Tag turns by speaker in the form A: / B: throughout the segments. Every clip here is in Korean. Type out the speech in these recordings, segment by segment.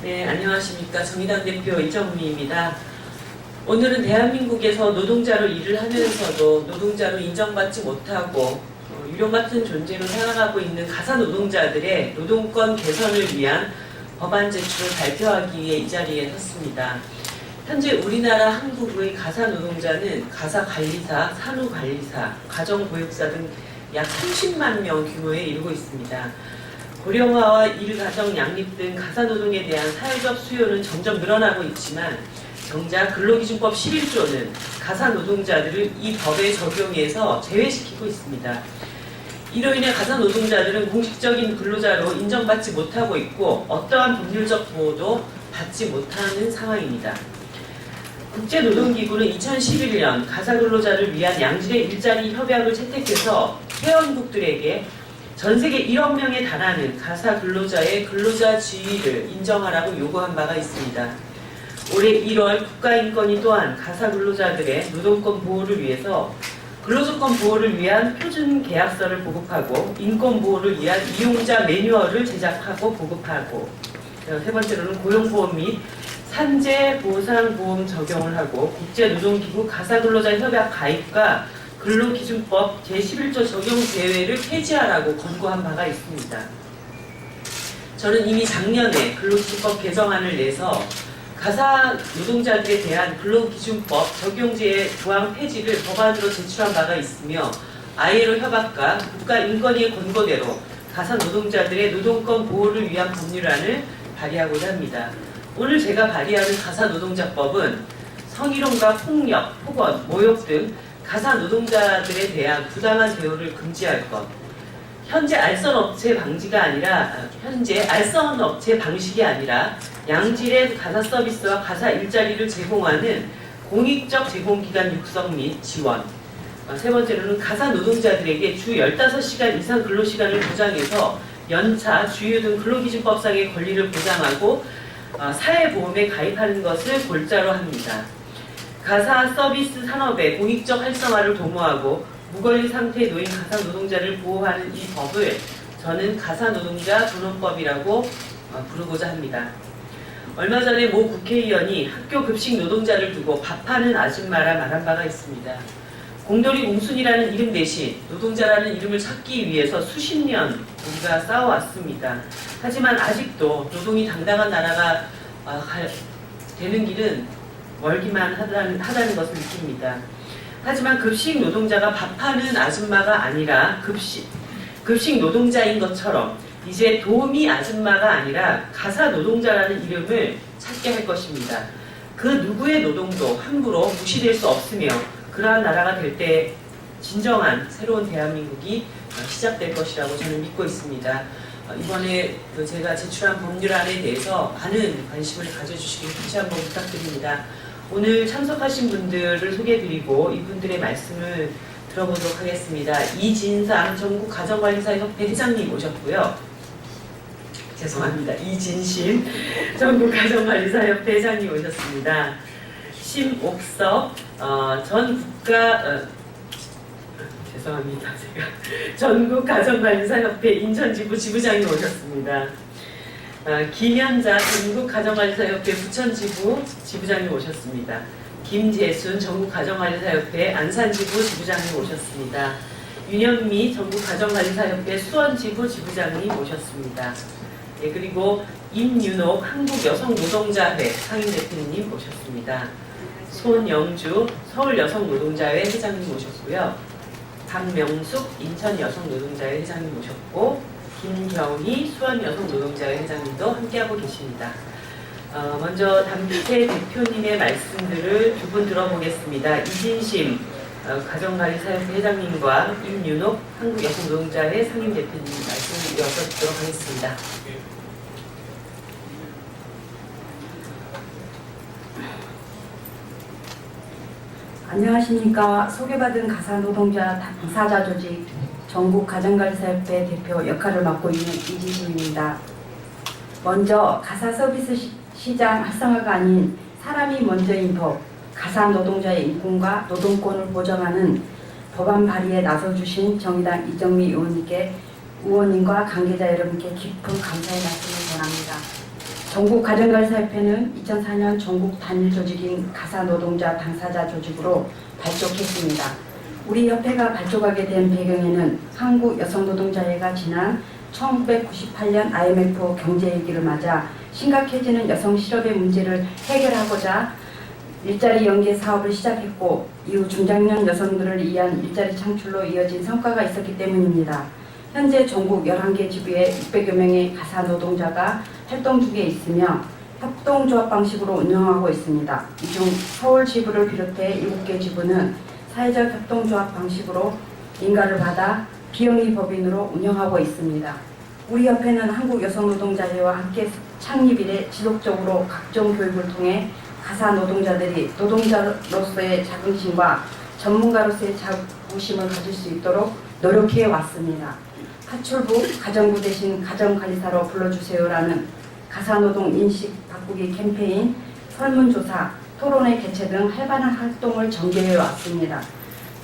A: 네, 안녕하십니까. 정의당 대표 이정미입니다. 오늘은 대한민국에서 노동자로 일을 하면서도 노동자로 인정받지 못하고 유령 같은 존재로 살아가고 있는 가사 노동자들의 노동권 개선을 위한 법안 제출을 발표하기 위해 이 자리에 섰습니다. 현재 우리나라 한국의 가사 노동자는 가사관리사, 산후관리사, 가정보육사 등 약 30만 명 규모에 이르고 있습니다. 고령화와 일가정 양립 등 가사노동에 대한 사회적 수요는 점점 늘어나고 있지만 정작 근로기준법 11조는 가사노동자들을 이 법에 적용해서 제외시키고 있습니다. 이로 인해 가사노동자들은 공식적인 근로자로 인정받지 못하고 있고 어떠한 법률적 보호도 받지 못하는 상황입니다. 국제노동기구는 2011년 가사근로자를 위한 양질의 일자리 협약을 채택해서 회원국들에게 전 세계 1억 명에 달하는 가사 근로자의 근로자 지위를 인정하라고 요구한 바가 있습니다. 올해 1월 국가인권위 또한 가사 근로자들의 노동권 보호를 위해서 근로조건 보호를 위한 표준 계약서를 보급하고 인권 보호를 위한 이용자 매뉴얼을 제작하고 보급하고 세 번째로는 고용보험 및 산재보상보험 적용을 하고 국제노동기구 가사근로자 협약 가입과 근로기준법 제11조 적용 제외를 폐지하라고 권고한 바가 있습니다. 저는 이미 작년에 근로기준법 개정안을 내서 가사 노동자들에 대한 근로기준법 적용제의 조항 폐지를 법안으로 제출한 바가 있으며 ILO 협약과 국가인권위의 권고대로 가사 노동자들의 노동권 보호를 위한 법률안을 발의하고자 합니다. 오늘 제가 발의하는 가사노동자법은 성희롱과 폭력, 폭언, 모욕 등 가사노동자들에 대한 부당한 대우를 금지할 것, 현재 알선 업체 방식이 아니라 양질의 가사 서비스와 가사 일자리를 제공하는 공익적 제공기관 육성 및 지원, 세 번째로는 가사 노동자들에게 주 15시간 이상 근로시간을 보장해서 연차, 주휴 등 근로기준법상의 권리를 보장하고 사회보험에 가입하는 것을 골자로 합니다. 가사 서비스 산업의 공익적 활성화를 도모하고 무권리 상태에 놓인 가사 노동자를 보호하는 이 법을 저는 가사노동자 존엄법이라고 부르고자 합니다. 얼마 전에 모 국회의원이 학교 급식 노동자를 두고 밥하는 아줌마라 말한 바가 있습니다. 공돌이 공순이라는 이름 대신 노동자라는 이름을 찾기 위해서 수십 년 우리가 싸워왔습니다. 하지만 아직도 노동이 당당한 나라가 되는 길은 멀기만 하다는 것을 느낍니다. 하지만 급식 노동자가 밥하는 아줌마가 아니라 급식 노동자인 것처럼 이제 도우미 아줌마가 아니라 가사 노동자라는 이름을 찾게 할 것입니다. 그 누구의 노동도 함부로 무시될 수 없으며 그러한 나라가 될 때 진정한 새로운 대한민국이 시작될 것이라고 저는 믿고 있습니다. 이번에 제가 제출한 법률안에 대해서 많은 관심을 가져주시길 다시 한번 부탁드립니다. 오늘 참석하신 분들을 소개해드리고 이분들의 말씀을 들어보도록 하겠습니다. 이진상 전국가정관리사협회 회장님 오셨고요. 죄송합니다. 이진심 전국가정관리사협회 회장님 오셨습니다. 심옥섭 죄송합니다. 제가 전국가정관리사협회 인천지부 지부장님 오셨습니다. 김현자 전국가정관리사협회 부천지부 지부장님 오셨습니다. 김재순 전국가정관리사협회 안산지부 지부장님 오셨습니다. 윤현미 전국가정관리사협회 수원지부 지부장님 오셨습니다. 네, 그리고 임윤옥 한국여성노동자회 상임대표님 오셨습니다. 손영주 서울여성노동자회 회장님 오셨고요. 박명숙 인천여성노동자회 회장님 오셨고 김경희 수원여성노동자회 회장님도 함께하고 계십니다. 먼저 담비태 대표님의 말씀들을 두 분 들어보겠습니다. 이진심 가정관리사협회 회장님과 임윤옥 한국여성노동자회 상임대표님 말씀을 이어서 듣도록 하겠습니다.
B: 안녕하십니까. 소개받은 가사노동자 당사자 조직 전국가정관리사협회 대표 역할을 맡고 있는 이진심입니다. 먼저 가사 서비스 시장 활성화가 아닌 사람이 먼저인 법, 가사 노동자의 인권과 노동권을 보장하는 법안 발의에 나서주신 정의당 이정미 의원님과 관계자 여러분께 깊은 감사의 말씀을 전합니다. 전국가정간사협회는 2004년 전국 단일 조직인 가사노동자 당사자 조직으로 발족했습니다. 우리 협회가 발족하게 된 배경에는 한국여성노동자회가 지난 1998년 IMF 경제위기를 맞아 심각해지는 여성 실업의 문제를 해결하고자 일자리 연계 사업을 시작했고 이후 중장년 여성들을 위한 일자리 창출로 이어진 성과가 있었기 때문입니다. 현재 전국 11개 지부에 600여 명의 가사노동자가 활동 중에 있으며 협동조합 방식으로 운영하고 있습니다. 이 중 서울 지부를 비롯해 7개 지부는 사회적 협동조합 방식으로 인가를 받아 비영리 법인으로 운영하고 있습니다. 우리 협회는 한국여성노동자회와 함께 창립 이래 지속적으로 각종 교육을 통해 가사노동자들이 노동자로서의 자긍심과 전문가로서의 자부심을 가질 수 있도록 노력해 왔습니다. 파출부, 가정부 대신 가정관리사로 불러주세요라는 가사노동 인식 바꾸기 캠페인, 설문조사, 토론회 개최 등 활발한 활동을 전개해 왔습니다.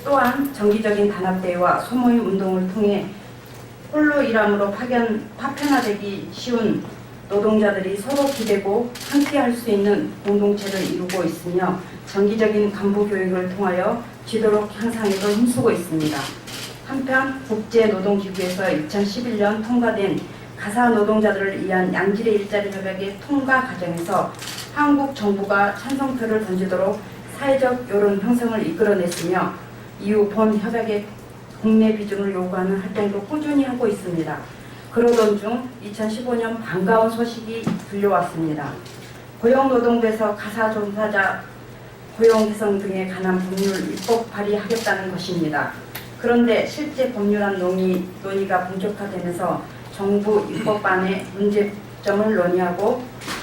B: 또한 정기적인 단합대회와 소모임 운동을 통해 홀로 일함으로 파편화되기 쉬운 노동자들이 서로 기대고 함께할 수 있는 공동체를 이루고 있으며 정기적인 간부 교육을 통하여 지도력 향상에도 힘쓰고 있습니다. 한편 국제노동기구에서 2011년 통과된 가사노동자들을 위한 양질의 일자리 협약의 통과 과정에서 한국 정부가 찬성표를 던지도록 사회적 여론 형성을 이끌어냈으며 이후 본 협약의 국내 비준을 요구하는 활동도 꾸준히 하고 있습니다. 그러던 중 2015년 반가운 소식이 들려왔습니다. 고용노동부에서 가사종사자 고용 개선 등에 관한 법률 입법 발의하겠다는 것입니다. 그런데 실제 법률안 논의가 본격화되면서 정부 입법안의 문제점을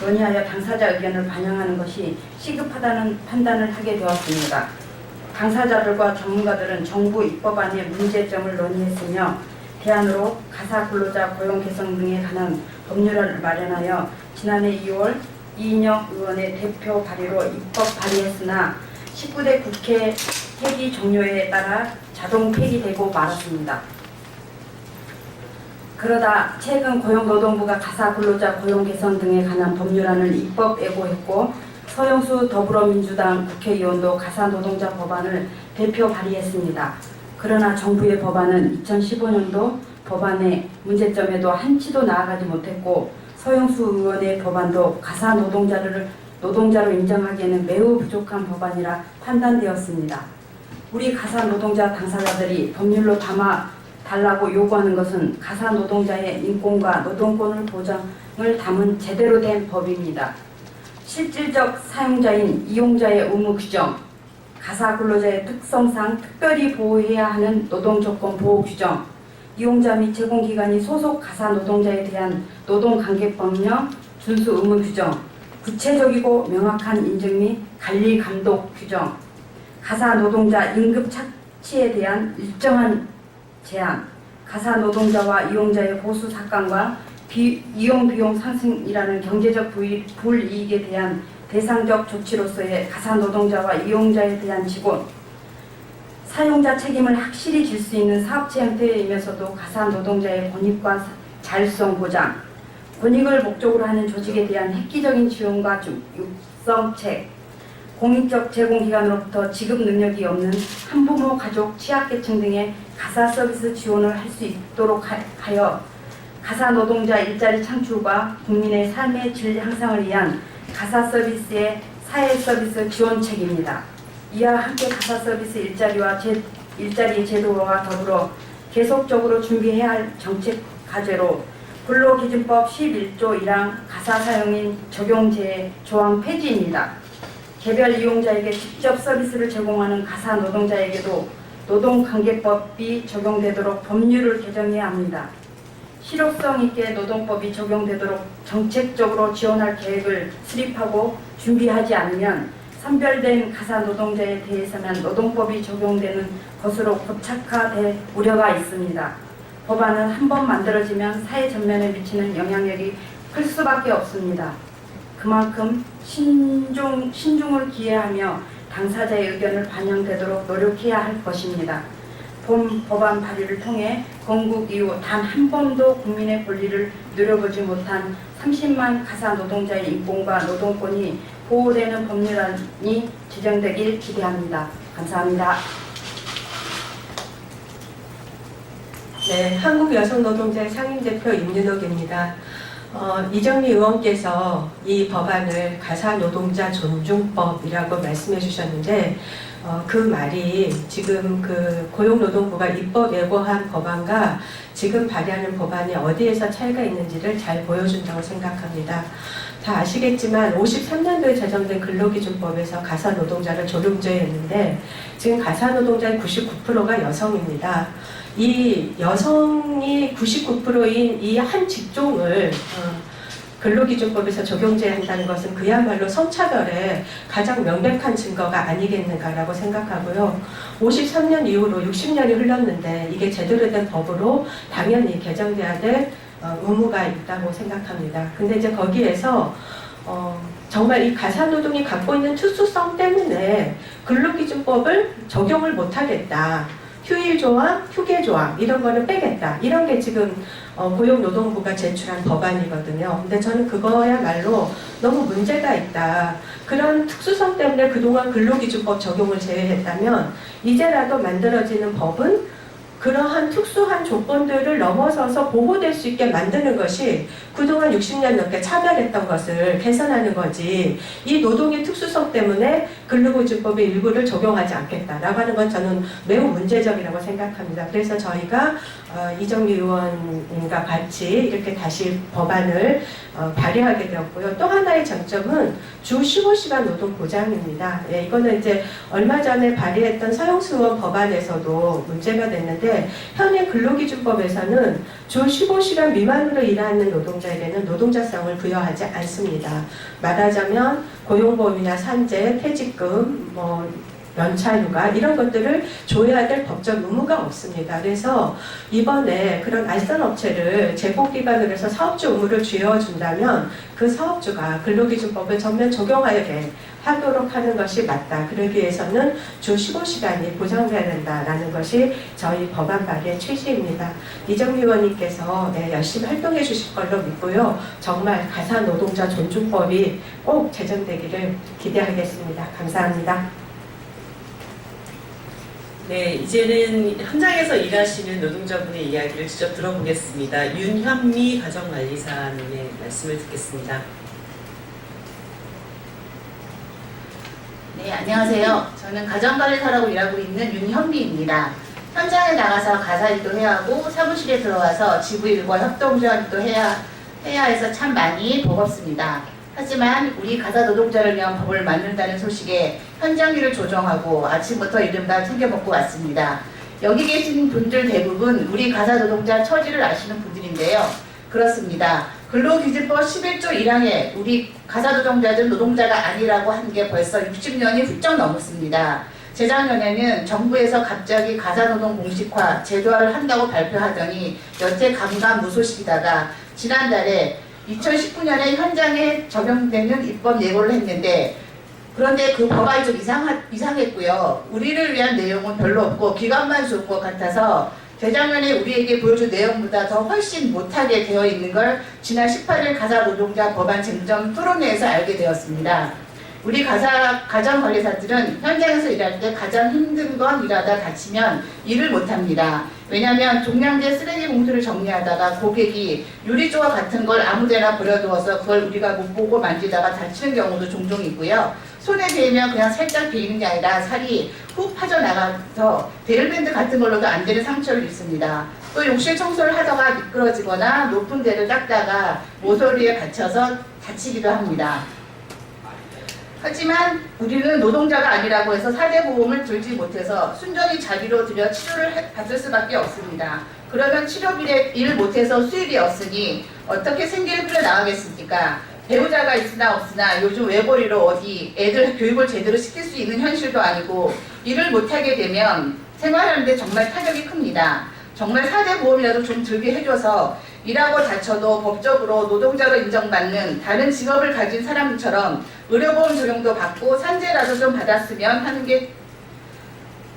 B: 논의하여 당사자 의견을 반영하는 것이 시급하다는 판단을 하게 되었습니다. 당사자들과 전문가들은 정부 입법안의 문제점을 논의했으며 대안으로 가사 근로자 고용 개선 등에 관한 법률안을 마련하여 지난해 2월 이인영 의원의 대표 발의로 입법 발의했으나 19대 국회 회기 종료에 따라 자동 폐기되고 말았습니다. 그러다 최근 고용노동부가 가사 근로자 고용 개선 등에 관한 법률안을 입법 예고했고 서영수 더불어민주당 국회의원도 가사노동자 법안을 대표 발의했습니다. 그러나 정부의 법안은 2015년도 법안의 문제점에도 한치도 나아가지 못했고 서영수 의원의 법안도 가사노동자를 노동자로 인정하기에는 매우 부족한 법안이라 판단되었습니다. 우리 가사노동자 당사자들이 법률로 담아달라고 요구하는 것은 가사노동자의 인권과 노동권을 보장을 담은 제대로 된 법입니다. 실질적 사용자인 이용자의 의무 규정, 가사 근로자의 특성상 특별히 보호해야 하는 노동조건 보호 규정, 이용자 및 제공기관이 소속 가사 노동자에 대한 노동관계법령 준수 의무 규정, 구체적이고 명확한 인증 및 관리 감독 규정, 가사 노동자 임금 착취에 대한 일정한 제한, 가사 노동자와 이용자의 보수 삭감과 이용 비용 상승이라는 경제적 불이익에 대한 대상적 조치로서의 가사 노동자와 이용자에 대한 지원, 사용자 책임을 확실히 질 수 있는 사업체 형태이면서도 가사 노동자의 권익과 자율성 보장, 권익을 목적으로 하는 조직에 대한 획기적인 지원과 육성책, 공익적 제공기관으로부터 지급 능력이 없는 한부모 가족 취약계층 등의 가사 서비스 지원을 할 수 있도록 하여 가사 노동자 일자리 창출과 국민의 삶의 질 향상을 위한 가사 서비스의 사회 서비스 지원책입니다. 이와 함께 가사 서비스 일자리 제도와 더불어 계속적으로 준비해야 할 정책 과제로 근로기준법 11조 1항 가사 사용인 적용제의 조항 폐지입니다. 개별 이용자에게 직접 서비스를 제공하는 가사 노동자에게도 노동관계법이 적용되도록 법률을 개정해야 합니다. 실효성 있게 노동법이 적용되도록 정책적으로 지원할 계획을 수립하고 준비하지 않으면 선별된 가사 노동자에 대해서만 노동법이 적용되는 것으로 고착화될 우려가 있습니다. 법안은 한번 만들어지면 사회 전면에 미치는 영향력이 클 수밖에 없습니다. 그만큼 신중을 기해하며 당사자의 의견을 반영되도록 노력해야 할 것입니다. 본 법안 발의를 통해 건국 이후 단 한 번도 국민의 권리를 누려보지 못한 30만 가사 노동자의 인권과 노동권이 보호되는 법률안이 지정되길 기대합니다. 감사합니다.
C: 네, 한국여성노동자의 상임대표 임윤옥입니다. 이정미 의원께서 이 법안을 가사노동자 존중법이라고 말씀해 주셨는데 그 말이 지금 그 고용노동부가 입법 예고한 법안과 지금 발의하는 법안이 어디에서 차이가 있는지를 잘 보여준다고 생각합니다. 다 아시겠지만 53년도에 제정된 근로기준법에서 가사노동자를 조lum조했는데 지금 가사노동자의 99%가 여성입니다. 이 여성이 99%인 이 한 직종을 근로기준법에서 적용제한다는 것은 그야말로 성차별의 가장 명백한 증거가 아니겠는가라고 생각하고요. 53년 이후로 60년이 흘렀는데 이게 제대로 된 법으로 당연히 개정돼야 될 의무가 있다고 생각합니다. 근데 이제 거기에서 정말 이 가사노동이 갖고 있는 특수성 때문에 근로기준법을 적용을 못하겠다. 휴일조항, 휴게조항 이런 거는 빼겠다. 이런 게 지금 고용노동부가 제출한 법안이거든요. 근데 저는 그거야말로 너무 문제가 있다. 그런 특수성 때문에 그동안 근로기준법 적용을 제외했다면 이제라도 만들어지는 법은 그러한 특수한 조건들을 넘어서서 보호될 수 있게 만드는 것이 그동안 60년 넘게 차별했던 것을 개선하는 거지, 이 노동의 특수성 때문에 근로기준법의 일부를 적용하지 않겠다라고 하는 건 저는 매우 문제적이라고 생각합니다. 그래서 저희가 이정미 의원님과 같이 이렇게 다시 법안을 발의하게 되었고요. 또 하나의 장점은 주 15시간 노동 보장입니다. 예, 이거는 이제 얼마 전에 발의했던 서영수 의원 법안에서도 문제가 됐는데 현행 근로기준법에서는 주 15시간 미만으로 일하는 노동자에게는 노동자성을 부여하지 않습니다. 말하자면 고용보험이나 산재, 퇴직금, 연차휴가 이런 것들을 줘야 될 법적 의무가 없습니다. 그래서 이번에 그런 알선 업체를 재고기관으로 해서 사업주 의무를 쥐어준다면 그 사업주가 근로기준법을 전면 적용하게 하도록 하는 것이 맞다. 그러기 위해서는 주 15시간이 보장돼야 된다라는 것이 저희 법안 발의의 취지입니다. 이정미 의원님께서 열심히 활동해 주실 걸로 믿고요. 정말 가사노동자 존중법이 꼭 제정되기를 기대하겠습니다. 감사합니다.
A: 네, 이제는 현장에서 일하시는 노동자분의 이야기를 직접 들어보겠습니다. 윤현미 가정관리사님의 말씀을 듣겠습니다.
D: 네, 안녕하세요. 저는 가정관리사라고 일하고 있는 윤현미입니다. 현장에 나가서 가사일도 해야 하고 사무실에 들어와서 지부일과 협동조합도 해야 해서 참 많이 버겁습니다. 하지만 우리 가사 노동자를 위한 법을 만든다는 소식에 현장 일을 조정하고 아침부터 이른바 챙겨 먹고 왔습니다. 여기 계신 분들 대부분 우리 가사 노동자 처지를 아시는 분들인데요. 그렇습니다. 근로기준법 11조 1항에 우리 가사 노동자들 노동자가 아니라고 한 게 벌써 60년이 훌쩍 넘었습니다. 재작년에는 정부에서 갑자기 가사노동 공식화, 제도화를 한다고 발표하더니 여태 감감무소식이다가 지난달에 2019년에 현장에 적용되는 입법 예고를 했는데, 그런데 그 법안이 좀 이상했고요. 우리를 위한 내용은 별로 없고 기간만 좋은 것 같아서 재작년에 우리에게 보여준 내용보다 더 훨씬 못하게 되어 있는 걸 지난 18일 가사노동자 법안 쟁점 토론회에서 알게 되었습니다. 우리 가정관리사들은 현장에서 일할 때 가장 힘든 건 일하다 다치면 일을 못합니다. 왜냐하면 종량제 쓰레기 봉투를 정리하다가 고객이 유리조각 같은 걸 아무데나 버려두어서 그걸 우리가 못 보고 만지다가 다치는 경우도 종종 있고요. 손에 베이면 그냥 살짝 베이는 게 아니라 살이 훅 빠져나가서 데일밴드 같은 걸로도 안 되는 상처를 입습니다. 또 욕실 청소를 하다가 미끄러지거나 높은 데를 닦다가 모서리에 갇혀서 다치기도 합니다. 하지만 우리는 노동자가 아니라고 해서 사대보험을 들지 못해서 순전히 자기로 들여 치료를 받을 수밖에 없습니다. 그러면 치료비에 일 못해서 수입이 없으니 어떻게 생계를 꾸려나가겠습니까? 배우자가 있으나 없으나 요즘 외벌이로 어디 애들 교육을 제대로 시킬 수 있는 현실도 아니고 일을 못하게 되면 생활하는데 정말 타격이 큽니다. 정말 사대보험이라도 좀 들게 해줘서 일하고 다쳐도 법적으로 노동자로 인정받는 다른 직업을 가진 사람처럼 의료보험 적용도 받고 산재라도 좀 받았으면 하는 게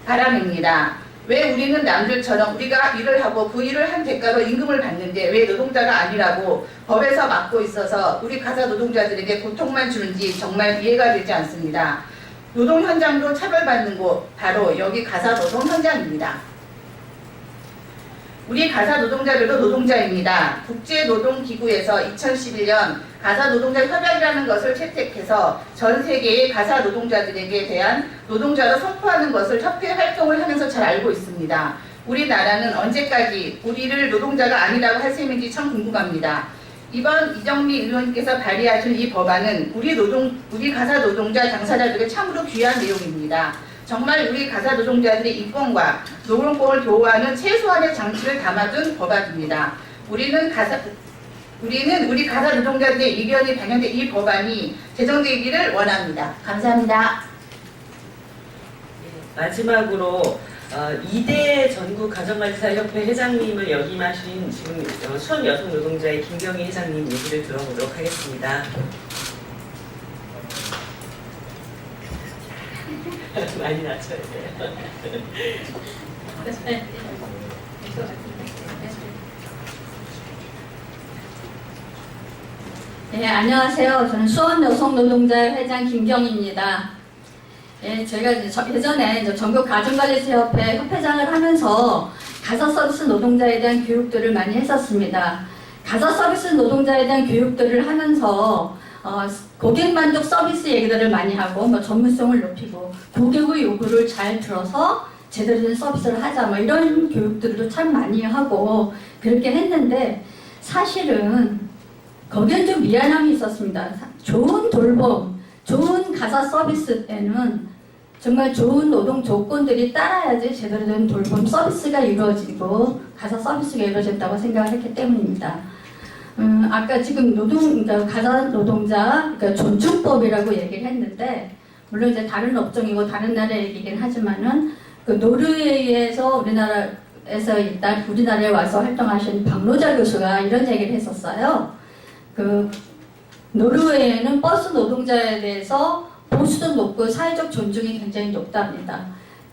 D: 바람입니다. 왜 우리는 남들처럼 우리가 일을 하고 그 일을 한 대가로 임금을 받는데 왜 노동자가 아니라고 법에서 막고 있어서 우리 가사 노동자들에게 고통만 주는지 정말 이해가 되지 않습니다. 노동 현장도 차별받는 곳 바로 여기 가사 노동 현장입니다. 우리 가사 노동자들도 노동자입니다. 국제노동기구에서 2011년 가사 노동자 협약이라는 것을 채택해서 전 세계의 가사 노동자들에게 대한 노동자로 선포하는 것을 협회 활동을 하면서 잘 알고 있습니다. 우리나라는 언제까지 우리를 노동자가 아니라고 할 셈인지 참 궁금합니다. 이번 이정미 의원님께서 발의하신 이 법안은 우리 가사 노동자 당사자들에게 참으로 귀한 내용입니다. 정말 우리 가사 노동자들의 인권과 노동법을 보호하는 최소한의 장치를 담아둔 법안입니다. 우리는 우리 가사 노동자들의 의견이 반영된 이 법안이 제정되기를 원합니다. 감사합니다.
A: 마지막으로 이대 전국 가정관리사협회 회장님을 역임하신 지금 수원 여성 노동자의 김경희 회장님 얘기를 들어보도록 하겠습니다. 많이 낮춰야 돼요.
E: 네, 안녕하세요. 저는 수원 여성노동자 회장 김경희입니다. 예, 저희가 예전에 전국 가정관리사협회 협회장을 하면서 가사 서비스 노동자에 대한 교육들을 많이 했었습니다. 가사 서비스 노동자에 대한 교육들을 하면서 고객 만족 서비스 얘기들을 많이 하고 전문성을 높이고 고객의 요구를 잘 들어서 제대로 된 서비스를 하자 이런 교육들도 참 많이 하고 그렇게 했는데 사실은 거기엔 좀 미안함이 있었습니다. 좋은 돌봄, 좋은 가사 서비스 때는 정말 좋은 노동 조건들이 따라야지 제대로 된 돌봄 서비스가 이루어지고 가사 서비스가 이루어진다고 생각을 했기 때문입니다. 아까 지금 가사 노동자 존중법이라고 얘기를 했는데 물론 이제 다른 업종이고 다른 나라 얘기긴 하지만은 그 노르웨이에서 우리나라에 와서 활동하신 박노자 교수가 이런 얘기를 했었어요. 그 노르웨이에는 버스 노동자에 대해서 보수도 높고 사회적 존중이 굉장히 높답니다.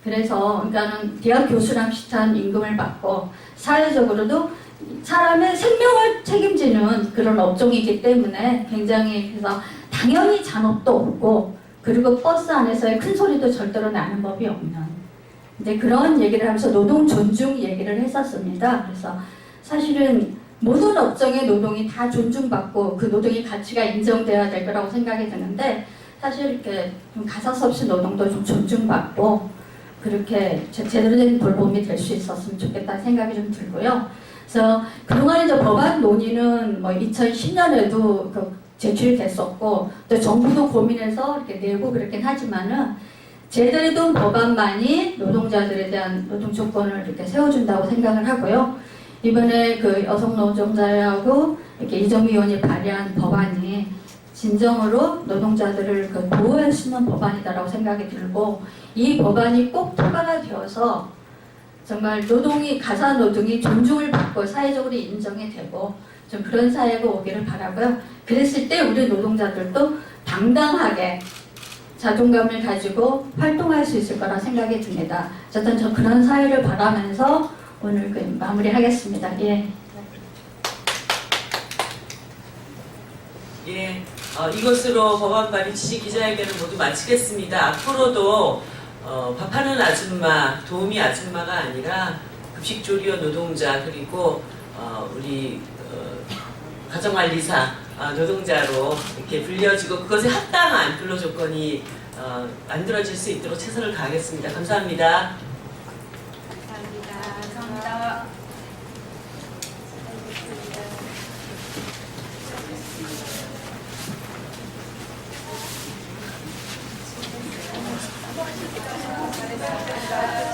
E: 그래서 그러니까는 대학 교수랑 비슷한 임금을 받고 사회적으로도 사람의 생명을 책임지는 그런 업종이기 때문에 굉장히 그래서 당연히 잔업도 없고 그리고 버스 안에서의 큰 소리도 절대로 나는 법이 없는 이제 그런 얘기를 하면서 노동 존중 얘기를 했었습니다. 그래서 사실은 모든 업종의 노동이 다 존중받고 그 노동의 가치가 인정되어야 될 거라고 생각이 드는데 사실 이렇게 좀 가사 서비스 노동도 좀 존중받고 그렇게 제대로 된 돌봄이 될 수 있었으면 좋겠다는 생각이 좀 들고요. 그래서 그동안 이제 법안 논의는 2010년에도 제출이 됐었고 또 정부도 고민해서 이렇게 내고 그렇긴 하지만은 제대로 된 법안만이 노동자들에 대한 노동 조건을 이렇게 세워준다고 생각을 하고요. 이번에 그 여성 노동자하고 이렇게 이정미 의원이 발의한 법안이 진정으로 노동자들을 보호할 수 있는 법안이다라고 생각이 들고 이 법안이 꼭 통과가 되어서 정말 가사 노동이 존중을 받고 사회적으로 인정이 되고 좀 그런 사회가 오기를 바라고요. 그랬을 때 우리 노동자들도 당당하게 자존감을 가지고 활동할 수 있을 거라 생각이 듭니다. 어쨌든 저 그런 사회를 바라면서 오늘 마무리하겠습니다. 예.
A: 예, 이것으로 법안 발의 취지 기자회견을 모두 마치겠습니다. 앞으로도 밥하는 아줌마, 도우미 아줌마가 아니라 급식조리원 노동자 그리고 우리 가정관리사 노동자로 이렇게 불려지고 그것에 합당한 근로 조건이 만들어질 수 있도록 최선을 다하겠습니다. 감사합니다.
B: 감사합니다.